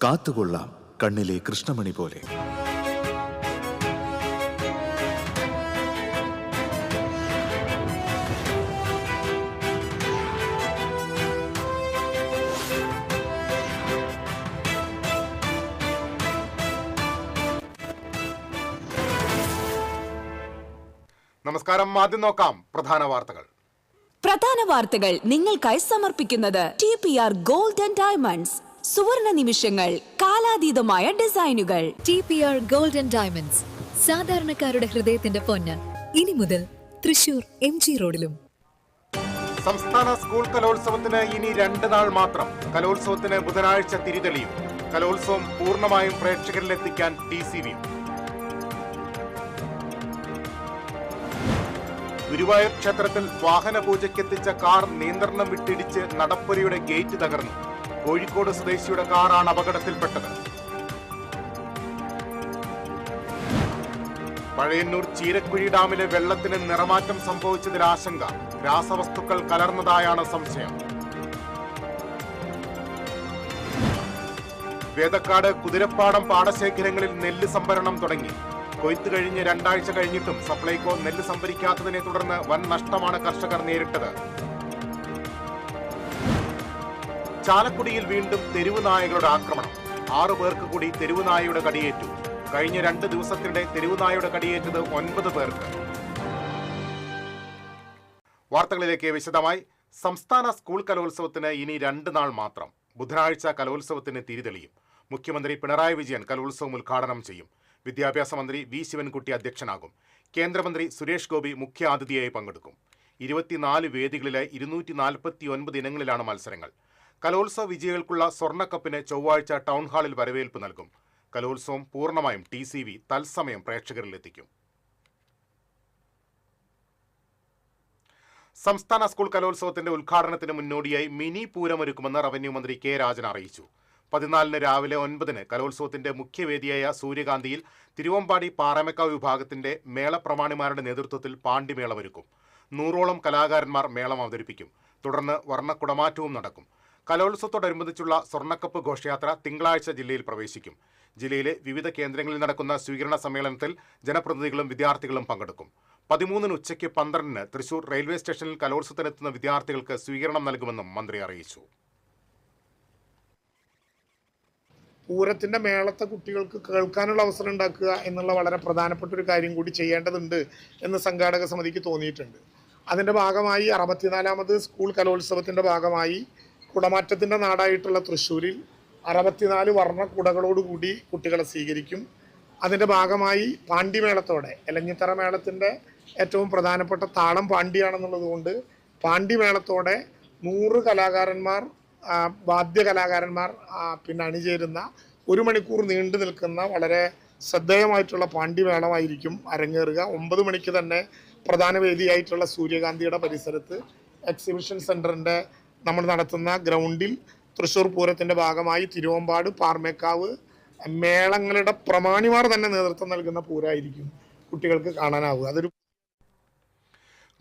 കാത്തുകൊള്ളാം കണ്ണിലെ കൃഷ്ണമണി പോലെ. നമസ്കാരം. ആദ്യം നോക്കാം പ്രധാന വാർത്തകൾ നിങ്ങൾക്കായി സമർപ്പിക്കുന്നത് TPR ഗോൾഡ് ആൻഡ് ഡയമണ്ട്സ്. സുവർണ നിമിഷങ്ങൾ, കാലാതീതമായ ഡിസൈനുകൾ. TPR ഗോൾഡ് ആൻഡ് ഡയമണ്ട്സ്, സാധാരണക്കാരുടെ ഹൃദയത്തിന്റെ പൊന്ന്. ഇനി മുതൽ തൃശൂർ MG റോഡിലും. സംസ്ഥാന സ്കൂൾ കലോത്സവത്തിന് ഇനി 2 നാൾ മാത്രം. കലോത്സവത്തിന് ബുധനാഴ്ച തിരിതെളിയും. കലോത്സവം പൂർണ്ണമായും പ്രേക്ഷകരിലെത്തിക്കാൻ TCV. ഗുരുവായൂർ ക്ഷേത്രത്തിൽ വാഹന പൂജയ്ക്കെത്തിച്ച കാർ നിയന്ത്രണം വിട്ടിടിച്ച് നടപ്പുരയുടെ ഗേറ്റ് തകർന്നു. കോഴിക്കോട് സ്വദേശിയുടെ കാറാണ് അപകടത്തിൽപ്പെട്ടത്. പഴയന്നൂർ ചീരക്കുഴി ഡാമിലെ വെള്ളത്തിന് നിറമാറ്റം സംഭവിച്ചതിൽ ആശങ്ക. രാസവസ്തുക്കൾ കലർന്നതായാണ് സംശയം. വേദക്കാട് കുതിരപ്പാടം പാടശേഖരങ്ങളിൽ നെല്ല് സംഭരണം തുടങ്ങി. കൊയ്ത്ത് കഴിഞ്ഞ് 2 ആഴ്ച കഴിഞ്ഞിട്ടും സപ്ലൈകോ നെല്ല് സംഭരിക്കാത്തതിനെ തുടർന്ന് വൻ നഷ്ടമാണ് കർഷകർ നേരിട്ടത്. ചാലക്കുടിയിൽ വീണ്ടും തെരുവ് നായകളുടെ ആക്രമണം. 6 പേർക്ക് കൂടി തെരുവ് നായയുടെ കടിയേറ്റു. കഴിഞ്ഞ 2 ദിവസത്തിനിടെ തെരുവ് നായയുടെ കടിയേറ്റത് 9 പേർക്ക്. വാർത്തകളിലേക്ക് വിശദമായി. സംസ്ഥാന സ്കൂൾ കലോത്സവത്തിന് ഇനി 2 നാൾ മാത്രം. ബുധനാഴ്ച കലോത്സവത്തിന് തിരിതെളിയും. മുഖ്യമന്ത്രി പിണറായി വിജയൻ കലോത്സവം ഉദ്ഘാടനം ചെയ്യും. വിദ്യാഭ്യാസ മന്ത്രി വി ശിവൻകുട്ടി അധ്യക്ഷനാകും. കേന്ദ്രമന്ത്രി സുരേഷ് ഗോപി മുഖ്യാതിഥിയായി പങ്കെടുക്കും. 24 വേദികളിലെ 249 ഇനങ്ങളിലാണ് മത്സരങ്ങൾ. കലോത്സവ വിജയികൾക്കുള്ള സ്വർണ്ണക്കപ്പിന് ചൊവ്വാഴ്ച ടൗൺ ഹാളിൽ വരവേൽപ്പ് നൽകും. കലോത്സവം പൂർണ്ണമായും TCV തത്സമയം പ്രേക്ഷകരിലെത്തിക്കും. സംസ്ഥാന സ്കൂൾ കലോത്സവത്തിന്റെ ഉദ്ഘാടനത്തിന് മുന്നോടിയായി മിനി പൂരമൊരുക്കുമെന്ന് റവന്യൂ മന്ത്രി കെ രാജൻ അറിയിച്ചു. 14 രാവിലെ 9 കലോത്സവത്തിന്റെ മുഖ്യവേദിയായ സൂര്യകാന്തിയിൽ തിരുവമ്പാടി പാറമേക്കാവ് വിഭാഗത്തിന്റെ മേളപ്രമാണിമാരുടെ നേതൃത്വത്തിൽ പാണ്ടിമേളമൊരുക്കും. 100ഓളം കലാകാരന്മാർ മേളം അവതരിപ്പിക്കും. തുടർന്ന് വർണ്ണക്കുടമാറ്റവും നടക്കും. കലോത്സവത്തോടനുബന്ധിച്ചുള്ള സ്വർണ്ണക്കപ്പ് ഘോഷയാത്ര തിങ്കളാഴ്ച ജില്ലയിൽ പ്രവേശിക്കും. ജില്ലയിലെ വിവിധ കേന്ദ്രങ്ങളിൽ നടക്കുന്ന സ്വീകരണ സമ്മേളനത്തിൽ ജനപ്രതിനിധികളും വിദ്യാർത്ഥികളും പങ്കെടുക്കും. 13 ഉച്ചയ്ക്ക് 12 തൃശൂർ റെയിൽവേ സ്റ്റേഷനിൽ കലോത്സവത്തിനെത്തുന്ന വിദ്യാർത്ഥികൾക്ക് സ്വീകരണം നൽകുമെന്നും മന്ത്രി അറിയിച്ചു. പൂരത്തിൻ്റെ മേളത്തെ കുട്ടികൾക്ക് കേൾക്കാനുള്ള അവസരം ഉണ്ടാക്കുക എന്നുള്ള വളരെ പ്രധാനപ്പെട്ട ഒരു കാര്യം കൂടി ചെയ്യേണ്ടതുണ്ട് എന്ന് സംഘാടക സമിതിക്ക് തോന്നിയിട്ടുണ്ട്. അതിൻ്റെ ഭാഗമായി 64ാമത് സ്കൂൾ കലോത്സവത്തിൻ്റെ ഭാഗമായി കുടമാറ്റത്തിൻ്റെ നാടായിട്ടുള്ള തൃശ്ശൂരിൽ 64 വർണ്ണക്കുടകളോടുകൂടി കുട്ടികളെ സ്വീകരിക്കും. അതിൻ്റെ ഭാഗമായി പാണ്ടിമേളത്തോടെ, എലഞ്ഞിത്തറ മേളത്തിൻ്റെ ഏറ്റവും പ്രധാനപ്പെട്ട താളം പാണ്ടിയാണെന്നുള്ളത് കൊണ്ട് പാണ്ടിമേളത്തോടെ 100 കലാകാരന്മാർ, വാദ്യകലാകാരന്മാർ അണിചേരുന്ന 1 മണിക്കൂർ നീണ്ടു നിൽക്കുന്ന വളരെ ശ്രദ്ധേയമായിട്ടുള്ള പാണ്ടിമേളമായിരിക്കും അരങ്ങേറുക. 9 മണിക്ക് തന്നെ പ്രധാന വേദിയായിട്ടുള്ള സൂര്യകാന്തിയുടെ പരിസരത്ത് എക്സിബിഷൻ സെൻറ്ററിൻ്റെ നമ്മൾ നടത്തുന്ന ഗ്രൗണ്ടിൽ തൃശ്ശൂർ പൂരത്തിൻ്റെ ഭാഗമായി തിരുവമ്പാട് പാറമേക്കാവ് മേളങ്ങളുടെ പ്രമാണിമാർ തന്നെ നേതൃത്വം നൽകുന്ന പൂരമായിരിക്കും കുട്ടികൾക്ക് കാണാനാവുക. അതൊരു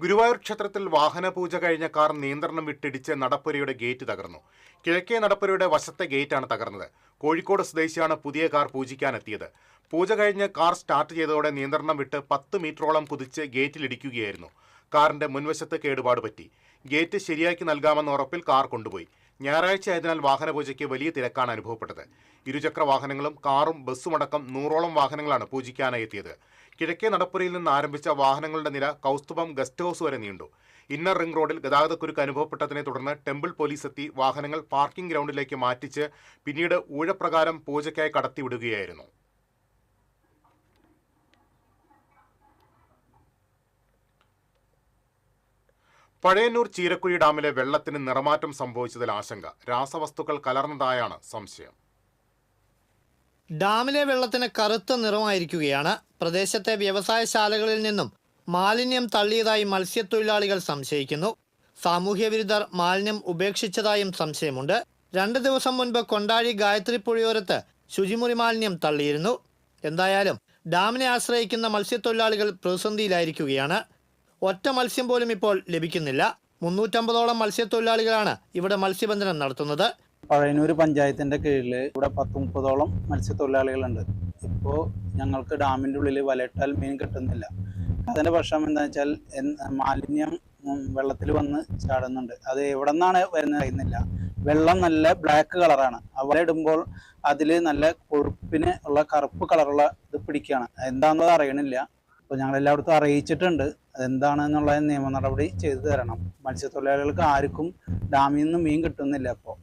ഗുരുവായൂർ ക്ഷേത്രത്തിൽ വാഹന പൂജ കഴിഞ്ഞ കാർ നിയന്ത്രണം വിട്ടിടിച്ച് നടപ്പുരയുടെ ഗേറ്റ് തകർന്നു. കിഴക്കേ നടപ്പുരയുടെ വശത്തെ ഗേറ്റാണ് തകർന്നത്. കോഴിക്കോട് സ്വദേശിയാണ് പുതിയ കാർ പൂജിക്കാനെത്തിയത്. പൂജ കഴിഞ്ഞ് കാർ സ്റ്റാർട്ട് ചെയ്തതോടെ നിയന്ത്രണം വിട്ട് 10 മീറ്ററോളം കുതിച്ച് ഗേറ്റിലിടിക്കുകയായിരുന്നു. കാറിന്റെ മുൻവശത്ത് കേടുപാട് പറ്റി. ഗേറ്റ് ശരിയാക്കി നൽകാമെന്ന ഉറപ്പിൽ കാർ കൊണ്ടുപോയി. ഞായറാഴ്ച ആയതിനാൽ വാഹനപൂജയ്ക്ക് വലിയ തിരക്കാണ് അനുഭവപ്പെട്ടത്. ഇരുചക്ര വാഹനങ്ങളും കാറും ബസ്സുമടക്കം 100ഓളം വാഹനങ്ങളാണ് പൂജിക്കാനായി എത്തിയത്. കിഴക്കേ നടപ്പുരയിൽ നിന്ന് ആരംഭിച്ച വാഹനങ്ങളുടെ നിര കൗസ്തുഭം ഗസ്റ്റ് ഹൌസ് വരെ നീണ്ടു. ഇന്നർ റിംഗ് റോഡിൽ ഗതാഗതക്കുരുക്ക് അനുഭവപ്പെട്ടതിനെ തുടർന്ന് ടെമ്പിൾ പോലീസ് എത്തി വാഹനങ്ങൾ പാർക്കിംഗ് ഗ്രൗണ്ടിലേക്ക് മാറ്റിച്ച് പിന്നീട് ഊഴപ്രകാരം പൂജയ്ക്കായി കടത്തിവിടുകയായിരുന്നു. പഴയന്നൂർ ചീരക്കുഴി ഡാമിലെ വെള്ളത്തിന് നിറമാറ്റം സംഭവിച്ചതിൽ ആശങ്ക. രാസവസ്തുക്കൾ കലർന്നതായാണ് സംശയം. ഡാമിലെ വെള്ളത്തിന് കറുത്ത നിറമായിരിക്കുകയാണ്. പ്രദേശത്തെ വ്യവസായശാലകളിൽ നിന്നും മാലിന്യം തള്ളിയതായി മത്സ്യത്തൊഴിലാളികൾ സംശയിക്കുന്നു. സാമൂഹ്യ വിരുദ്ധർ മാലിന്യം ഉപേക്ഷിച്ചതായും സംശയമുണ്ട്. 2 ദിവസം മുൻപ് കൊണ്ടാഴി ഗായത്രി പുഴയോരത്ത് ശുചിമുറി മാലിന്യം തള്ളിയിരുന്നു. എന്തായാലും ഡാമിനെ ആശ്രയിക്കുന്ന മത്സ്യത്തൊഴിലാളികൾ പ്രതിസന്ധിയിലായിരിക്കുകയാണ്. ഒറ്റ മത്സ്യം പോലും ഇപ്പോൾ ലഭിക്കുന്നില്ല. 350ഓളം മത്സ്യത്തൊഴിലാളികളാണ് ഇവിടെ മത്സ്യബന്ധനം നടത്തുന്നത്. പഴയന്നൂർ പഞ്ചായത്തിൻ്റെ കീഴിൽ ഇവിടെ 10-30ഓളം മത്സ്യത്തൊഴിലാളികളുണ്ട്. ഇപ്പോൾ ഞങ്ങൾക്ക് ഡാമിൻ്റെ ഉള്ളിൽ വലയിട്ടാൽ മീൻ കിട്ടുന്നില്ല. അതിൻ്റെ പ്രശ്നം എന്താ വെച്ചാൽ മാലിന്യം വെള്ളത്തിൽ വന്ന് ചാടുന്നുണ്ട്. അത് എവിടെ നിന്നാണ് വരുന്നത് അറിയുന്നില്ല. വെള്ളം നല്ല ബ്ലാക്ക് കളറാണ്. വല ഇടുമ്പോൾ അതിൽ നല്ല കൊഴുപ്പിന് ഉള്ള കറുപ്പ് കളറുള്ള ഇത് പിടിക്കുകയാണ്. എന്താണെന്നത് അറിയണില്ല. അപ്പോൾ ഞങ്ങൾ എല്ലായിടത്തും അറിയിച്ചിട്ടുണ്ട്. അതെന്താണെന്നുള്ള നിയമ നടപടി ചെയ്തു തരണം. മത്സ്യത്തൊഴിലാളികൾക്ക് ആർക്കും ഡാമിൽ നിന്ന് മീൻ കിട്ടുന്നില്ല. ഇപ്പോൾ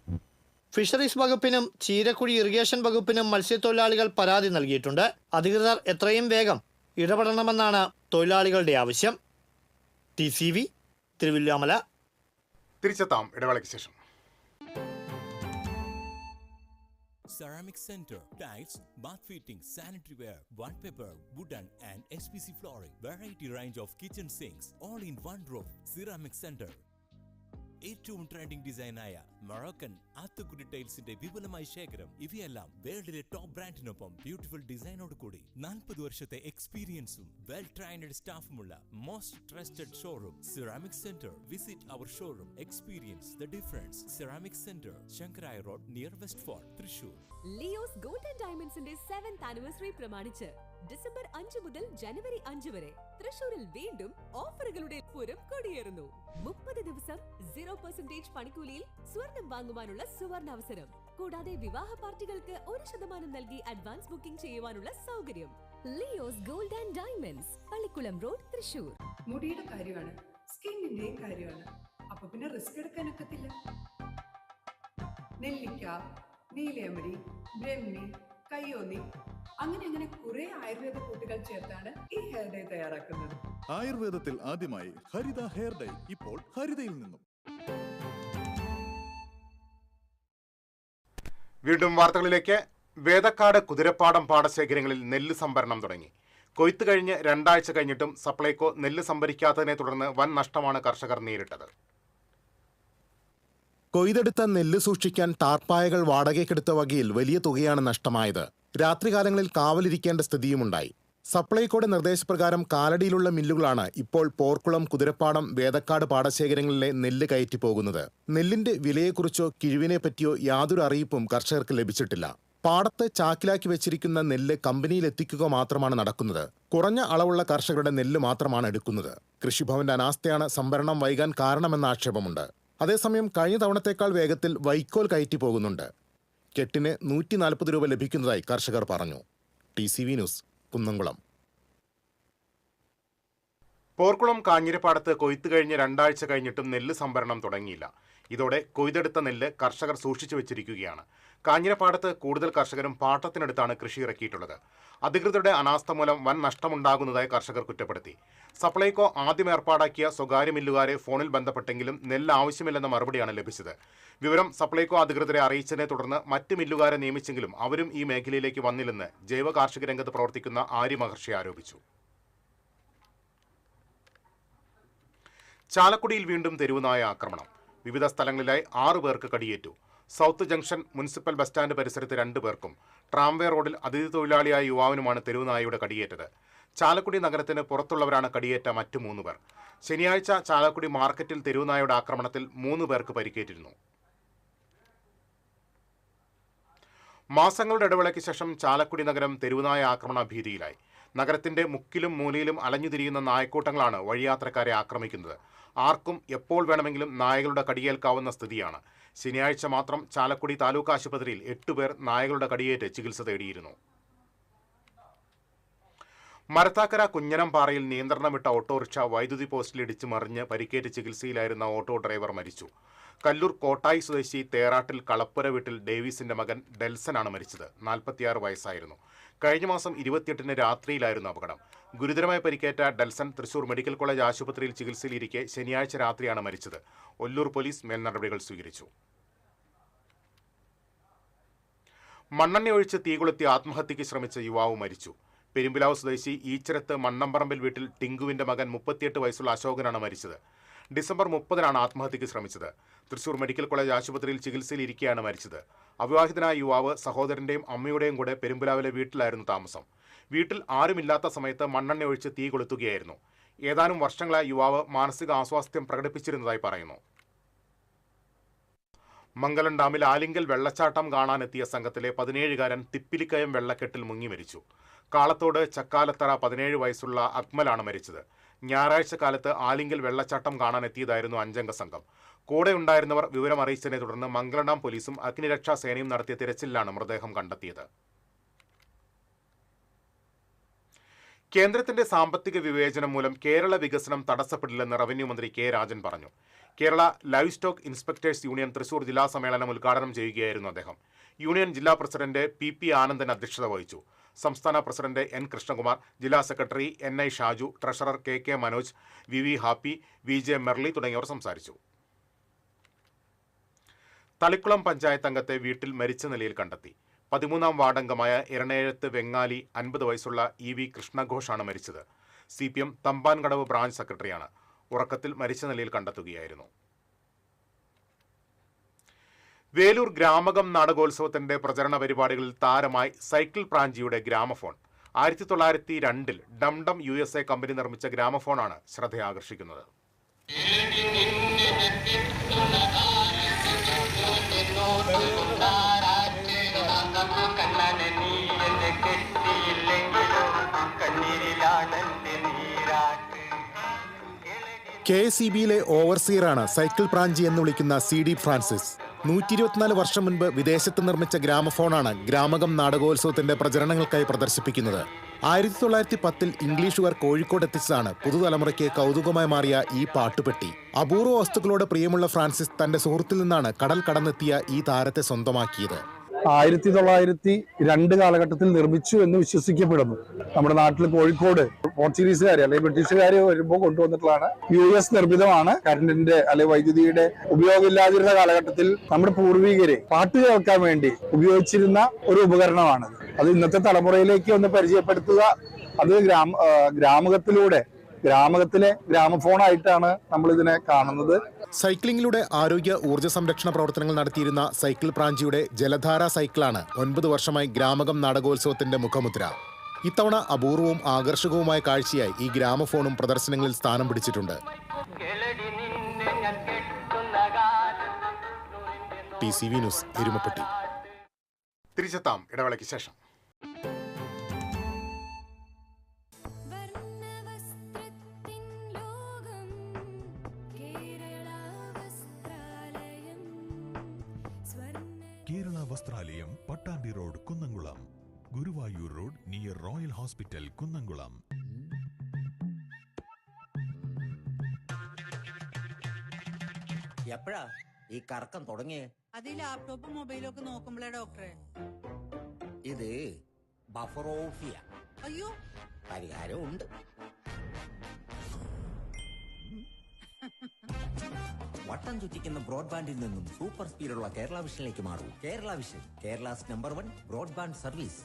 ഫിഷറീസ് വകുപ്പിനും ചീരക്കുഴി ഇറിഗേഷൻ വകുപ്പിനും മത്സ്യത്തൊഴിലാളികൾ പരാതി നൽകിയിട്ടുണ്ട്. അധികൃതർ എത്രയും വേഗം ഇടപെടണമെന്നാണ് തൊഴിലാളികളുടെ ആവശ്യം. TCV തിരുവല്ലാമല. തിരിച്ചെത്താം ഇടവേളയ്ക്ക് ശേഷം. Ceramic Center, tiles, bath fittings, sanitary ware, wallpaper, wooden and SPC flooring, variety range of kitchen sinks, all in one roof. Ceramic Center. ഏറ്റവും ട്രെൻഡിംഗ് ഡിസൈനായ മൊറോക്കൻ ആത്തുകുടി ടൈൽസിന്റെ വിപുലമായ ശേഖരം. ഇവയെല്ലാം വേൾഡിലെ ടോപ്പ് ബ്രാൻഡിനൊപ്പം ബ്യൂട്ടിഫുൾ ഡിസൈനോട് കൂടി 40 വർഷത്തെ എക്സ്പീരിയൻസും വെൽ ട്രെയിൻഡ് സ്റ്റാഫുമുള്ള most trusted showroom ceramic centre. Visit our showroom, experience the difference. Ceramic centre, Sankaraya road, near West Fort, Thrissur. Leo's gold and ഡയമണ്ട്സിന്റെ 7th anniversary പ്രമാണിച്ച് ഡിസംബർ 5 മുതൽ ജനുവരി 5 വരെ തൃശൂരിൽ വീണ്ടും ഓഫറുകളുടെ പൂരം കൊടിയേറുന്നു. 30 ദിവസം 0% പണിക്കൂലിയിൽ സ്വർണം വാങ്ങുവാനുള്ള സുവർണാവസരം. കൂടാതെ വിവാഹ പാർട്ടികൾക്ക് 1% നൽകി അഡ്വാൻസ് ബുക്കിംഗ് ചെയ്യുവാനുള്ള സൗകര്യം. Leo's gold and diamonds, Pallikkulam road, Thrissur. മുടിയുടെ കാര്യമാണ്, സ്കിന്നിന്റെയും കാര്യമാണ്. അപ്പൊ പിന്നെ റിസ്ക് എടുക്കാനൊക്കത്തില്ല. നെല്ലിക്ക, നീലയമരി, ബ്രഹ്മി, കയ്യോന്നി, അങ്ങനെ കുറെ ആയുർവേദ കൂട്ടുകൾ ചേർത്താണ് ഈ ഹെയർ ഡേ തയ്യാറാക്കുന്നത്. ആയുർവേദത്തിൽ ആദ്യമായി ഹരിത ഹെയർ ഡൈ ഇപ്പോൾ ഹരിതയിൽ നിന്നും. വീണ്ടും വാർത്തകളിലേക്ക്. വേദക്കാട് കുതിരപ്പാടം പാടശേഖരങ്ങളിൽ നെല്ല് സംഭരണം തുടങ്ങി. കൊയ്ത്ത് കഴിഞ്ഞ് 2 ആഴ്ച കഴിഞ്ഞിട്ടും സപ്ലൈകോ നെല്ല് സംഭരിക്കാത്തതിനെ തുടർന്ന് വൻ നഷ്ടമാണ് കർഷകർ നേരിട്ടത്. കൊയ്തെടുത്ത നെല്ല് സൂക്ഷിക്കാൻ ടാർപ്പായകൾ വാടകയ്ക്കെടുത്ത വകയിൽ വലിയ തുകയാണ് നഷ്ടമായത്. രാത്രികാലങ്ങളിൽ കാവലിരിക്കേണ്ട സ്ഥിതിയുമുണ്ടായി. സപ്ലൈകോയുടെ നിർദ്ദേശപ്രകാരം കാലടിയിലുള്ള മില്ലുകളാണ് ഇപ്പോൾ പോർക്കുളം, കുതിരപ്പാടം, വേദക്കാട് പാടശേഖരങ്ങളിലെ നെല്ല് കയറ്റി പോകുന്നത്. നെല്ലിന്റെ വിലയെക്കുറിച്ചോ കിഴിവിനെ പറ്റിയോ യാതൊരു അറിയിപ്പും കർഷകർക്ക് ലഭിച്ചിട്ടില്ല. പാടത്ത് ചാക്കിലാക്കി വെച്ചിരിക്കുന്ന നെല്ല് കമ്പനിയിൽ എത്തിക്കുക മാത്രമാണ് നടക്കുന്നത്. കുറഞ്ഞ അളവുള്ള കർഷകരുടെ നെല്ല് മാത്രമാണ് എടുക്കുന്നത്. കൃഷിഭവന്റെ അനാസ്ഥയാണ് സംഭരണം വൈകാൻ കാരണമെന്ന ആക്ഷേപമുണ്ട്. അതേസമയം കഴിഞ്ഞ തവണത്തേക്കാൾ വേഗത്തിൽ വൈക്കോൽ കയറ്റി പോകുന്നുണ്ട്. കെട്ടിന് 140 രൂപ ലഭിക്കുന്നതായി കർഷകർ പറഞ്ഞു. TCV news, Kunnamkulam. പോർക്കുളം കാഞ്ഞിരപ്പാടത്ത് കൊയ്ത്ത് കഴിഞ്ഞ് 2 ആഴ്ച കഴിഞ്ഞിട്ടും നെല്ല് സംഭരണം തുടങ്ങിയില്ല. ഇതോടെ കൊയ്തെടുത്ത നെല്ല് കർഷകർ സൂക്ഷിച്ചു വെച്ചിരിക്കുകയാണ്. കാഞ്ഞിരപ്പാടത്ത് കൂടുതൽ കർഷകരും പാട്ടത്തിനടുത്താണ് കൃഷി ഇറക്കിയിട്ടുള്ളത്. അധികൃതരുടെ അനാസ്ഥ മൂലം വൻ നഷ്ടമുണ്ടാകുന്നതായി കർഷകർ കുറ്റപ്പെടുത്തി. സപ്ലൈകോ ആദ്യം ഏർപ്പാടാക്കിയ സ്വകാര്യ മില്ലുകാരെ ഫോണിൽ ബന്ധപ്പെട്ടെങ്കിലും നെല്ല് ആവശ്യമില്ലെന്ന മറുപടിയാണ് ലഭിച്ചത്. വിവരം സപ്ലൈകോ അധികൃതരെ അറിയിച്ചതിനെ തുടർന്ന് മറ്റ് മില്ലുകാരെ നിയമിച്ചെങ്കിലും അവരും ഈ മേഖലയിലേക്ക് വന്നില്ലെന്ന് ജൈവ കാർഷിക രംഗത്ത് പ്രവർത്തിക്കുന്ന ആര്യ മഹർഷി ആരോപിച്ചു. ചാലക്കുടിയിൽ വീണ്ടും തെരുവുനായ ആക്രമണം. വിവിധ സ്ഥലങ്ങളിലായി 6 പേർക്ക് കടിയേറ്റു. South junction municipal bus stand പരിസരത്ത് 2 പേർക്കും ട്രാംവേ റോഡിൽ അതിഥി തൊഴിലാളിയായ യുവാവിനുമാണ് തെരുവുനായയുടെ കടിയേറ്റത്. ചാലക്കുടി നഗരത്തിന് പുറത്തുള്ളവരാണ് കടിയേറ്റ മറ്റ് 3 പേർ. ശനിയാഴ്ച ചാലക്കുടി മാർക്കറ്റിൽ തെരുവുനായയുടെ ആക്രമണത്തിൽ 3 പേർക്ക് പരിക്കേറ്റിരുന്നു. മാസങ്ങളുടെ ഇടവേളയ്ക്ക് ശേഷം ചാലക്കുടി നഗരം തെരുവുനായ ആക്രമണ ഭീതിയിലായി. നഗരത്തിന്റെ മുക്കിലും മൂലയിലും അലഞ്ഞുതിരിയുന്ന നായക്കൂട്ടങ്ങളാണ് വഴിയാത്രക്കാരെ ആക്രമിക്കുന്നത്. ആർക്കും എപ്പോൾ വേണമെങ്കിലും നായകളുടെ കടിയേൽക്കാവുന്ന സ്ഥിതിയാണ്. ശനിയാഴ്ച മാത്രം ചാലക്കുടി താലൂക്ക് ആശുപത്രിയിൽ 8 പേർ നായകളുടെ കടിയേറ്റ് ചികിത്സ തേടിയിരുന്നു. മരത്താക്കര കുഞ്ഞനംപാറയിൽ നിയന്ത്രണം വിട്ട ഓട്ടോറിക്ഷ വൈദ്യുതി പോസ്റ്റിലിടിച്ച് മറിഞ്ഞ് പരിക്കേറ്റ് ചികിത്സയിലായിരുന്ന ഓട്ടോ ഡ്രൈവർ മരിച്ചു. കല്ലൂർ കോട്ടായി സ്വദേശി തേറാട്ടിൽ കളപ്പുര വീട്ടിൽ ഡേവിസിന്റെ മകൻ ഡെൽസനാണ് മരിച്ചത്. 46 വയസ്സായിരുന്നു. കഴിഞ്ഞ മാസം 28-ന് രാത്രിയിലായിരുന്നു അപകടം. ഗുരുതരമായി പരിക്കേറ്റ ഡെൽസൺ തൃശൂർ മെഡിക്കൽ കോളേജ് ആശുപത്രിയിൽ ചികിത്സയിലിരിക്കെ ശനിയാഴ്ച രാത്രിയാണ് മരിച്ചത്. ഒല്ലൂർ പോലീസ് മേൽനടപടികൾ സ്വീകരിച്ചു. മണ്ണെണ്ണ ഒഴിച്ച് തീ കൊളുത്തി ആത്മഹത്യയ്ക്ക് ശ്രമിച്ച യുവാവ് മരിച്ചു. പെരുമ്പിലാവ് സ്വദേശി ഈച്ചരത്ത് മണ്ണമ്പറമ്പിൽ വീട്ടിൽ ടിങ്കുവിന്റെ മകൻ 38 വയസ്സുള്ള അശോകനാണ് മരിച്ചത്. ഡിസംബർ 30-നാണ് ആത്മഹത്യയ്ക്ക് ശ്രമിച്ചത്. തൃശൂർ മെഡിക്കൽ കോളേജ് ആശുപത്രിയിൽ ചികിത്സയിലിരിക്കെയാണ് മരിച്ചത്. അവിവാഹിതനായ യുവാവ് സഹോദരന്റെയും അമ്മയുടെയും കൂടെ പെരുമ്പിലാവിലെ വീട്ടിലായിരുന്നു താമസം. വീട്ടിൽ ആരുമില്ലാത്ത സമയത്ത് മണ്ണെണ്ണ ഒഴിച്ച് തീ കൊളുത്തുകയായിരുന്നു. ഏതാനും വർഷങ്ങളായി യുവാവ് മാനസിക അസ്വാസ്ഥ്യം പ്രകടിപ്പിച്ചിരുന്നതായി പറയുന്നു. മംഗലം ഡാമിൽ ആലിങ്കൽ വെള്ളച്ചാട്ടം കാണാനെത്തിയ സംഘത്തിലെ 17കാരൻ തിപ്പിലിക്കയം വെള്ളക്കെട്ടിൽ മുങ്ങി മരിച്ചു. കാളത്തോട് ചക്കാലത്തറ 17 വയസ്സുള്ള അക്മലാണ് മരിച്ചത്. ഞായറാഴ്ച കാലത്ത് ആലിങ്കൽ വെള്ളച്ചാട്ടം കാണാനെത്തിയതായിരുന്നു 5-അംഗ സംഘം. കൂടെ ഉണ്ടായിരുന്നവർ വിവരം അറിയിച്ചതിനെ തുടർന്ന് മംഗലം ഡാം പോലീസും അഗ്നിരക്ഷാ സേനയും നടത്തിയ തിരച്ചിലാണ് മൃതദേഹം കണ്ടെത്തിയത്. കേന്ദ്രത്തിന്റെ സാമ്പത്തിക വിവേചനം മൂലം കേരള വികസനം തടസ്സപ്പെടില്ലെന്ന് റവന്യൂ മന്ത്രി കെ രാജൻ പറഞ്ഞു. Kerala live stock inspectors union Thrissur ജില്ലാ സമ്മേളനം ഉദ്ഘാടനം ചെയ്യുകയായിരുന്നു അദ്ദേഹം. യൂണിയൻ ജില്ലാ പ്രസിഡന്റ് പി ആനന്ദൻ അധ്യക്ഷത വഹിച്ചു. സംസ്ഥാന പ്രസിഡന്റ് എൻ കൃഷ്ണകുമാർ, ജില്ലാ secretary NI Shaju, treasurer K Manoj, V Happy, VJ Merly തുടങ്ങിയവർ സംസാരിച്ചു. തളിക്കുളം പഞ്ചായത്ത് അംഗത്തെ വീട്ടിൽ മരിച്ച നിലയിൽ കണ്ടെത്തി. 13-ാം വാർഡംഗമായ ഇരണേഴത്ത് വെങ്ങാലി 50 വയസ്സുള്ള EV കൃഷ്ണഘോഷാണ് മരിച്ചത്. CPM തമ്പാൻകടവ് ബ്രാഞ്ച് സെക്രട്ടറിയാണ്. ഉറക്കത്തിൽ മരിച്ച നിലയിൽ കണ്ടെത്തുകയായിരുന്നു. വേലൂർ ഗ്രാമകം നാടകോത്സവത്തിന്റെ പ്രചരണ പരിപാടികളിൽ താരമായി സൈക്കിൾ പ്രാഞ്ചിയുടെ ഗ്രാമഫോൺ. 1902-ൽ ഡംഡം USA കമ്പനി നിർമ്മിച്ച ഗ്രാമഫോണാണ് ശ്രദ്ധയാകർഷിക്കുന്നത്. KSEBയിലെ ഓവർസിയറാണ് സൈക്കിൾ പ്രാഞ്ചി എന്ന് വിളിക്കുന്ന CD ഫ്രാൻസിസ്. 124 വർഷം മുൻപ് വിദേശത്ത് നിർമ്മിച്ച ഗ്രാമഫോണാണ് ഗ്രാമകം നാടകോത്സവത്തിന്റെ പ്രചരണങ്ങൾക്കായി പ്രദർശിപ്പിക്കുന്നത്. 1910-ൽ ഇംഗ്ലീഷുകാർ കോഴിക്കോട് എത്തിച്ചതാണ് പുതുതലമുറയ്ക്ക് കൗതുകമായി മാറിയ ഈ പാട്ടുപെട്ടി. അപൂർവ വസ്തുക്കളോട് പ്രിയമുള്ള ഫ്രാൻസിസ് തന്റെ സുഹൃത്തിൽ നിന്നാണ് കടൽ കടന്നെത്തിയ ഈ താരത്തെ സ്വന്തമാക്കിയത്. 1902 കാലഘട്ടത്തിൽ നിർമ്മിച്ചു എന്ന് വിശ്വസിക്കപ്പെടുന്നു. നമ്മുടെ നാട്ടിൽ കോഴിക്കോട് പോർച്ചുഗീസുകാർ അല്ലെങ്കിൽ ബ്രിട്ടീഷുകാർ വരുമ്പോൾ കൊണ്ടുവന്നിട്ടുള്ളതാണ്. US നിർമ്മിതമാണ്. കറണ്ടിന്റെ അല്ലെങ്കിൽ വൈദ്യുതിയുടെ ഉപയോഗമില്ലാതിരുന്ന കാലഘട്ടത്തിൽ നമ്മുടെ പൂർവികരെ പാട്ട് കേൾക്കാൻ വേണ്ടി ഉപയോഗിച്ചിരുന്ന ഒരു ഉപകരണമാണ്. അത് ഇന്നത്തെ തലമുറയിലേക്ക് ഒന്ന് പരിചയപ്പെടുത്തുക. അത് ഗ്രാമകത്തിലെ ഗ്രാമഫോണായിട്ടാണ് നമ്മൾ ഇതിനെ കാണുന്നത്. സൈക്ലിംഗിലൂടെ ആരോഗ്യ ഊർജ്ജ സംരക്ഷണ പ്രവർത്തനങ്ങൾ നടത്തിയിരുന്ന സൈക്കിൾ പ്രാഞ്ചിയുടെ ജലധാര സൈക്കിളാണ് 9 വർഷമായി ഗ്രാമകം നാടകോത്സവത്തിന്റെ മുഖമുദ്ര. ഇത്തവണ അപൂർവവും ആകർഷകവുമായ കാഴ്ചയായി ഈ ഗ്രാമഫോണും പ്രദർശനങ്ങളിൽ സ്ഥാനം പിടിച്ചിട്ടുണ്ട്. TCV news, Erumapetty. തിരിച്ചെത്താം ഇടവേളയ്ക്ക് ശേഷം. Kerala Vastralayam, Pattambi road, Kunnamkulam. Guruvayur road near royal hospital, Kunnamkulam. എപ്പോഴാ ഈ കറക്കം തുടങ്ങിയേ? അത് ലാപ്ടോപ്പും മൊബൈലും ഒക്കെ നോക്കുമ്പോഴേ ഡോക്ടറെ. ഇത് ബഫറോഫിയ. അയ്യോ, പരിഹാരം ഉണ്ട്. വട്ടം ചുറ്റിക്കുന്ന ബ്രോഡ്ബാൻഡിൽ നിന്നും സൂപ്പർ സ്പീഡുള്ള കേരള വിഷനിലേക്ക് മാറൂ. Kerala vision, Kerala's number 1 broadband service.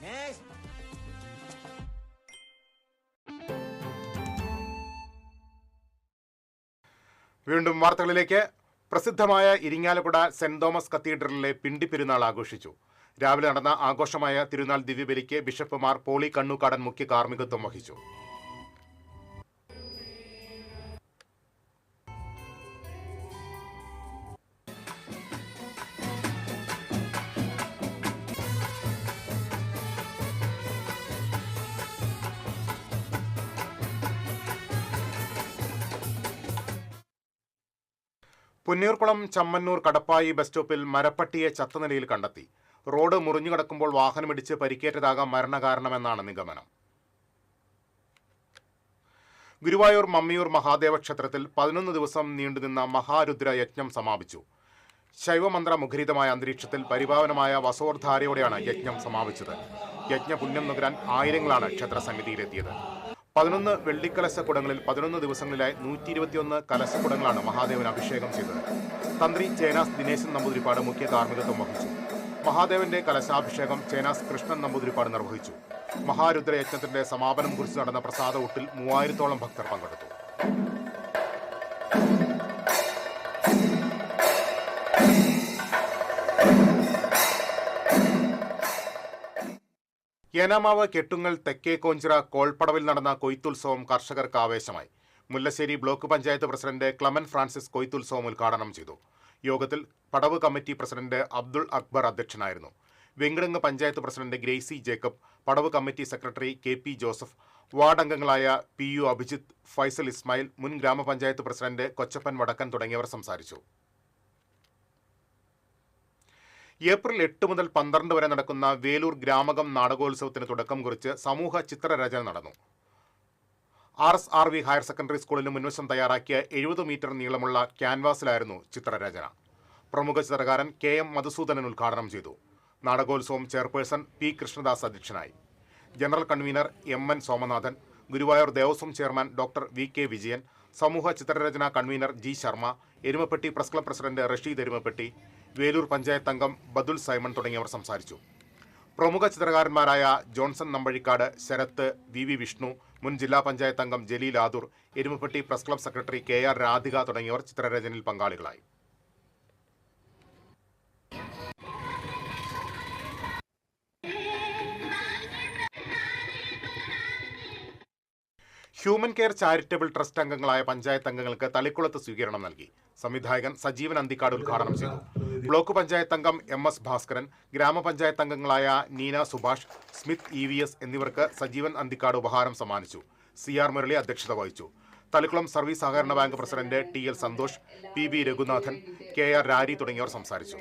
വീണ്ടും വാർത്തകളിലേക്ക്. പ്രസിദ്ധമായ ഇരിങ്ങാലക്കുട സെന്റ് തോമസ് കത്തീഡ്രലിലെ പിണ്ടി പെരുന്നാൾ ആഘോഷിച്ചു. രാവിലെ നടന്ന ആഘോഷമായ തിരുനാൾ ദിവ്യബലിക്ക് ബിഷപ്പുമാർ പോളി കണ്ണൂക്കാടൻ മുഖ്യ കാർമ്മികത്വം വഹിച്ചു. പുന്നയൂർക്കുളം ചമ്മന്നൂർ കടപ്പായി ബസ് സ്റ്റോപ്പിൽ മരപ്പട്ടിയെ ചത്ത നിലയിൽ കണ്ടെത്തി. റോഡ് മുറിഞ്ഞുകിടക്കുമ്പോൾ വാഹനമിടിച്ച് പരിക്കേറ്റതാകാം മരണകാരണമെന്നാണ് നിഗമനം. ഗുരുവായൂർ മമ്മിയൂർ മഹാദേവ ക്ഷേത്രത്തിൽ 11 ദിവസം നീണ്ടുനിന്ന മഹാരുദ്ര യജ്ഞം സമാപിച്ചു. ശൈവമന്ത്ര മുഖരിതമായ അന്തരീക്ഷത്തിൽ പരിപാവനമായ വസോർധാരയോടെയാണ് യജ്ഞം സമാപിച്ചത്. യജ്ഞപുണ്യം നുകരാൻ ആയിരങ്ങളാണ് ക്ഷേത്ര സന്നിധിയിലെത്തിയത്. 11 വെള്ളിക്കലശക്കുടങ്ങളിൽ 11 ദിവസങ്ങളിലായി 121 കലശക്കുടങ്ങളാണ് മഹാദേവന് അഭിഷേകം ചെയ്തത്. തന്ത്രി ചേനാസ് ദിനേശൻ നമ്പൂതിരിപ്പാട് മുഖ്യ കാർമ്മികത്വം വഹിച്ചു. മഹാദേവന്റെ കലശാഭിഷേകം ചേനാസ് കൃഷ്ണൻ നമ്പൂതിരിപ്പാട് നിർവഹിച്ചു. മഹാരുദ്രയജ്ഞത്തിന്റെ സമാപനം കുറിച്ച് നടന്ന പ്രസാദ ഊട്ടിൽ 3000-ഓളം ഭക്തർ പങ്കെടുത്തു. ഏനാമാവ് കെട്ടുങ്ങൽ തെക്കേ കോഞ്ചിറ കോൾപ്പടവിൽ നടന്ന കൊയ്ത്തുത്സവം കർഷകർക്ക് ആവേശമായി. Mullassery block panchayat president Clemen Francis കൊയ്ത്തുത്സവം ഉദ്ഘാടനം ചെയ്തു. യോഗത്തിൽ പടവ് കമ്മിറ്റി പ്രസിഡന്റ് അബ്ദുൾ അക്ബർ അധ്യക്ഷനായിരുന്നു. Venkitangu panchayat president Gracy Jacob, പടവ് committee secretary KP Joseph, ward അംഗങ്ങളായ PU അഭിജിത്ത്, ഫൈസൽ ഇസ്മായിൽ, മുൻ ഗ്രാമപഞ്ചായത്ത് പ്രസിഡന്റ് കൊച്ചപ്പൻ വടക്കൻ തുടങ്ങിയവർ സംസാരിച്ചു. ഏപ്രിൽ 8 മുതൽ 12 വരെ നടക്കുന്ന വേലൂർ ഗ്രാമകം നാടകോത്സവത്തിന് തുടക്കം കുറിച്ച് സമൂഹ ചിത്രരചന നടന്നു. RSRV ഹയർ സെക്കൻഡറി സ്കൂളിന് മുൻവശം തയ്യാറാക്കിയ 70 മീറ്റർ നീളമുള്ള ക്യാൻവാസിലായിരുന്നു ചിത്രരചന. പ്രമുഖ ചിത്രകാരൻ KM മധുസൂദനൻ ഉദ്ഘാടനം ചെയ്തു. നാടകോത്സവം ചെയർപേഴ്സൺ P കൃഷ്ണദാസ് അധ്യക്ഷനായി. General convener MN Somanathan, Guruvayur Devaswom chairman doctor VK Vijayan, സമൂഹ ചിത്രരചനാ convener G Sharma, Erumapetty press club president Rasheed Erumapetty, Velur panchayat അംഗം ബദുൽ സൈമൺ തുടങ്ങിയവർ സംസാരിച്ചു. പ്രമുഖ ചിത്രകാരന്മാരായ ജോൺസൺ നമ്പഴിക്കാട്, ശരത്ത്, VV വിഷ്ണു, മുൻ ജില്ലാ പഞ്ചായത്ത് അംഗം Jaleel Adoor, Erumapetty press club secretary KR Radhika തുടങ്ങിയവർ ചിത്രരചനയിൽ പങ്കാളികളായി. ഹ്യൂമൻ കെയർ ചാരിറ്റബിൾ ട്രസ്റ്റ് അംഗങ്ങളായ പഞ്ചായത്ത് അംഗങ്ങൾക്ക് തളിക്കുളത്ത് സ്വീകരണം നൽകി. സംവിധായകൻ സജീവൻ അന്തിക്കാട് ഉദ്ഘാടനം ചെയ്തു. ബ്ലോക്ക് പഞ്ചായത്ത് അംഗം MS ഭാസ്കരൻ, ഗ്രാമപഞ്ചായത്ത് അംഗങ്ങളായ നീന സുഭാഷ്, സ്മിത്ത് EVS എന്നിവർക്ക് സജീവൻ അന്തിക്കാട് ഉപഹാരം സമ്മാനിച്ചു. CR മുരളി അധ്യക്ഷത വഹിച്ചു. തളിക്കുളം സർവീസ് സഹകരണ bank president TL Santhosh, PB Raghunathan, KR Rari തുടങ്ങിയവർ സംസാരിച്ചു.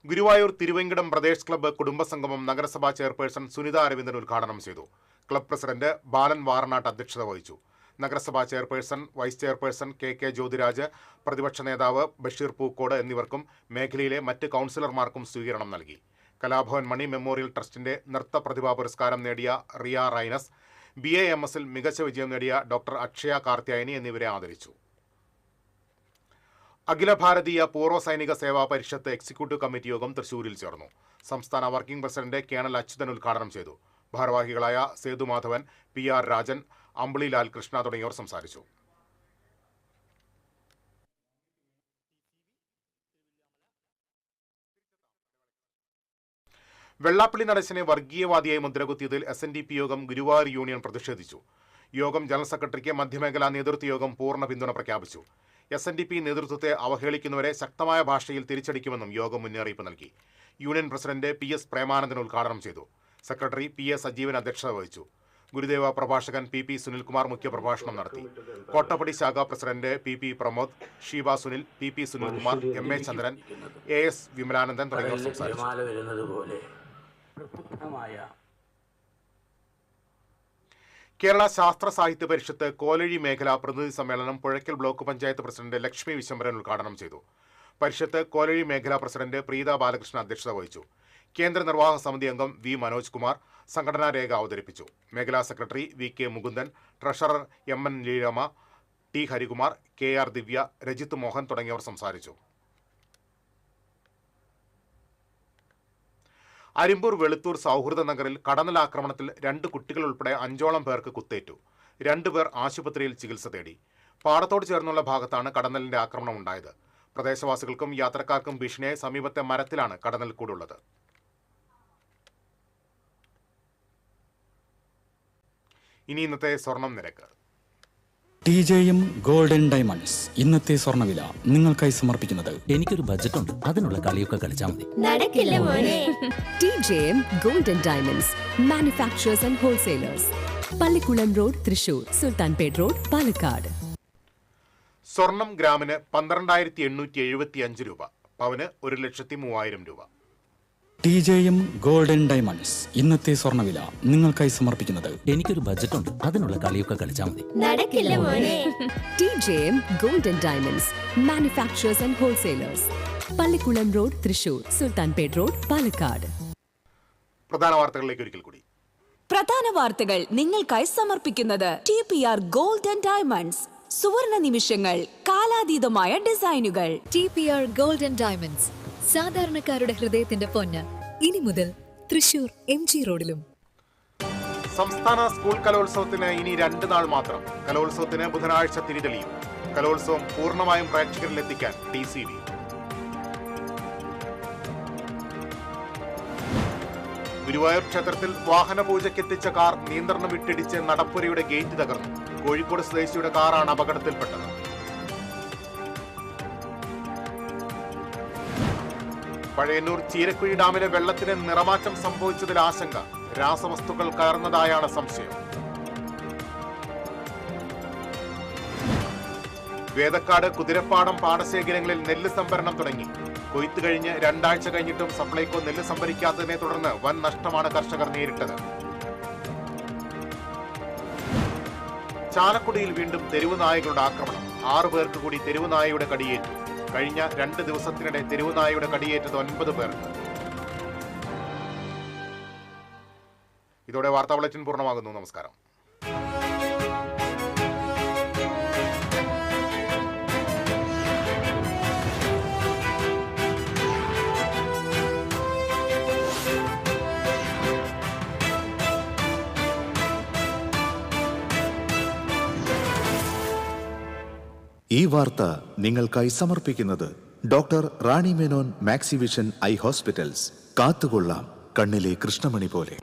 ഗുരുവായൂർ തിരുവെങ്കിടം പ്രദേശ് ക്ലബ്ബ് കുടുംബസംഗമം നഗരസഭാ ചെയർപേഴ്സൺ സുനിത അരവിന്ദൻ ഉദ്ഘാടനം ചെയ്തു. ക്ലബ് പ്രസിഡന്റ് ബാലൻ വാറനാട്ട് അധ്യക്ഷത വഹിച്ചു. നഗരസഭാ chairperson, vice chairperson KK Jyothiraj, പ്രതിപക്ഷ നേതാവ് ബഷീർ പൂക്കോട് എന്നിവർക്കും മേഖലയിലെ മറ്റ് കൗൺസിലർമാർക്കും സ്വീകരണം നൽകി. കലാഭവൻ മണി മെമ്മോറിയൽ ട്രസ്റ്റിന്റെ നൃത്ത പ്രതിഭാ പുരസ്കാരം നേടിയ റിയ റൈനസ്, BAMS ൽ മികച്ച വിജയം നേടിയ ഡോക്ടർ അക്ഷയ കാർത്യായനി എന്നിവരെ ആദരിച്ചു. അഖില ഭാരതീയ പൂർവ്വ സൈനിക സേവാ പരിഷത്ത് എക്സിക്യൂട്ടീവ് കമ്മിറ്റി യോഗം തൃശൂരിൽ ചേർന്നു. സംസ്ഥാന വർക്കിംഗ് പ്രസിഡന്റ് കേണൽ അച്യുതൻ ഉദ്ഘാടനം ചെയ്തു. ഭാരവാഹികളായ സേതുമാധവൻ, PR രാജൻ, അമ്പിളി ലാൽകൃഷ്ണ തുടങ്ങിയവർ സംസാരിച്ചു. വെള്ളാപ്പള്ളി നടേശനെ വർഗീയവാദിയായി മുദ്രകുത്തിയതിൽ SNDP യോഗം ഗുരുവായൂർ യൂണിയൻ പ്രതിഷേധിച്ചു. യോഗം ജനറൽ സെക്രട്ടറിക്ക് മധ്യമേഖലാ നേതൃത്വ യോഗം പൂർണ്ണ പിന്തുണ പ്രഖ്യാപിച്ചു. SNDP നേതൃത്വത്തെ അവഹേളിക്കുന്നവരെ ശക്തമായ ഭാഷയിൽ തിരിച്ചടിക്കുമെന്നും യോഗം മുന്നറിയിപ്പ് നൽകി. യൂണിയൻ പ്രസിഡന്റ് PS പ്രേമാനന്ദൻ ഉദ്ഘാടനം ചെയ്തു. സെക്രട്ടറി PA സജീവൻ അധ്യക്ഷത വഹിച്ചു. ഗുരുദേവ പ്രഭാഷകൻ PP സുനിൽകുമാർ മുഖ്യപ്രഭാഷണം നടത്തി. കോട്ടപ്പടി ശാഖാ president PP Pramod, Sheeba Sunil, PP Sunilkumar, MA Chandran, AS Vimalanandan തുടങ്ങിയവർ സംസാരിച്ചു. കേരള ശാസ്ത്ര സാഹിത്യ പരിഷത്ത് കോലഴി മേഖലാ പ്രതിനിധി സമ്മേളനം പുഴയ്ക്കൽ ബ്ലോക്ക് പഞ്ചായത്ത് പ്രസിഡന്റ് ലക്ഷ്മി വിശംബരൻ ഉദ്ഘാടനം ചെയ്തു. പരിഷത്ത് കോലഴി മേഖലാ പ്രസിഡന്റ് പ്രീത ബാലകൃഷ്ണൻ അധ്യക്ഷത വഹിച്ചു. കേന്ദ്ര നിർവാഹക സമിതി അംഗം V മനോജ് കുമാർ സംഘടനാ രേഖ അവതരിപ്പിച്ചു. മേഖലാ secretary VK Mukundan, treasurer MN Leelamma, T Harikumar, KR ദിവ്യ, രജിത്ത് മോഹൻ തുടങ്ങിയവർ സംസാരിച്ചു. അരിമ്പൂർ വെളുത്തൂർ സൗഹൃദ നഗറിൽ കടന്നലാക്രമണത്തിൽ 2 കുട്ടികൾ ഉൾപ്പെടെ 5ഓളം പേർക്ക് കുത്തേറ്റു. 2 പേർ ആശുപത്രിയിൽ ചികിത്സ തേടി. പാടത്തോട് ചേർന്നുള്ള ഭാഗത്താണ് കടന്നലിന്റെ ആക്രമണം ഉണ്ടായത്. പ്രദേശവാസികൾക്കും യാത്രക്കാർക്കും ഭീഷണിയായി സമീപത്തെ മരത്തിലാണ് കടന്നൽ കൂടുള്ളത്. ഇനി ഇന്നത്തെ സ്വർണം നിരക്ക്. TJM ഗോൾഡൻ ഡയമണ്ട്സ് ഇന്നത്തെ സ്വർണ്ണവില നിങ്ങൾക്കായി സമർപ്പിക്കുന്നത്. എനിക്കൊരു ബജറ്റ് ഉണ്ട്, അതിനുള്ള കളിയൊക്കെ കളിച്ചാൽ മതി. നടക്കില്ല മോനെ. TJM golden diamonds manufacturers and wholesalers, Pallikkulam road, Thrissur, Sultanpet road, Palakkad. സ്വർണം ഗ്രാമിന് 12,875 രൂപ, പവന് 1,03,000 രൂപ. TJM ഗോൾഡൻ ഡയമണ്ട്സ് ഇന്നത്തെ സ്വർണ്ണവില നിങ്ങൾക്കായി സമർപ്പിക്കുന്നത്. എനിക്കൊരു ബജറ്റ് ഉണ്ട്, അതിനുള്ള കളിയൊക്കെ കളിച്ചാൽ മതി. നടക്കില്ല മോനെ. TJM golden diamonds manufacturers and wholesalers, Pallikkulam road, Thrissur, Sultanpet road, Palakkad. പ്രധാന വാർത്തകളിലേക്ക് ഒരിക്കൽ കൂടി. പ്രധാന വാർത്തകൾ നിങ്ങൾക്കായി സമർപ്പിക്കുന്നത് TPR ഗോൾഡൻ ഡയമണ്ട്സ്. സുവർണ നിമിഷങ്ങൾ, കാലാതീതമായ ഡിസൈനുകൾ. TPR ഗോൾഡൻ ഡയമണ്ട്സ്, സാധാരണക്കാരുടെ ഹൃദയത്തിന്റെ പൊന്ന്. ഇനി മുതൽ തൃശൂർ MG റോഡിലും. സംസ്ഥാന സ്കൂൾ കലോത്സവത്തിന് ഇനി 2 നാൾ മാത്രം. കലോത്സവത്തിന് ബുധനാഴ്ച തിരിതെളിയും. കലോത്സവം പൂർണ്ണമായും പ്രേക്ഷകരിലെത്തിക്കാൻ TCV. ഗുരുവായൂർ ക്ഷേത്രത്തിൽ വാഹന പൂജയ്ക്കെത്തിച്ച കാർ നിയന്ത്രണം വിട്ടിടിച്ച് നടപ്പുരയുടെ ഗേറ്റ് തകർന്നു. കോഴിക്കോട് സ്വദേശിയുടെ കാറാണ് അപകടത്തിൽപ്പെട്ടത്. പഴയന്നൂർ ചീരക്കുഴി ഡാമിലെ വെള്ളത്തിന് നിറമാറ്റം സംഭവിച്ചതിൽ ആശങ്ക. രാസവസ്തുക്കൾ കലർന്നതായാണ് സംശയം. വേദക്കാട് കുതിരപ്പാടം പാടശേഖരങ്ങളിൽ നെല്ല് സംഭരണം തുടങ്ങി. കൊയ്ത്ത് കഴിഞ്ഞ് 2 ആഴ്ച കഴിഞ്ഞിട്ടും സപ്ലൈകോ നെല്ല് സംഭരിക്കാത്തതിനെ തുടർന്ന് വൻ നഷ്ടമാണ് കർഷകർ നേരിട്ടത്. ചാലക്കുടിയിൽ വീണ്ടും തെരുവ് നായകളുടെ ആക്രമണം. 6 പേർക്ക് കൂടി തെരുവ് നായയുടെ കടിയേറ്റു. കഴിഞ്ഞ 2 ദിവസത്തിനിടെ തെരുവ് നായയുടെ കടിയേറ്റത് 9 പേർക്ക്. ഇതോടെ വാർത്താ ബുള്ളറ്റിൻ പൂർണ്ണമാകുന്നു. നമസ്കാരം. ഈ വാർത്ത നിങ്ങൾക്കായി സമർപ്പിക്കുന്നത് doctor Rani Menon Maxivision I hospitals. കാത്തുകൊള്ളാം കണ്ണിലെ കൃഷ്ണമണി പോലെ.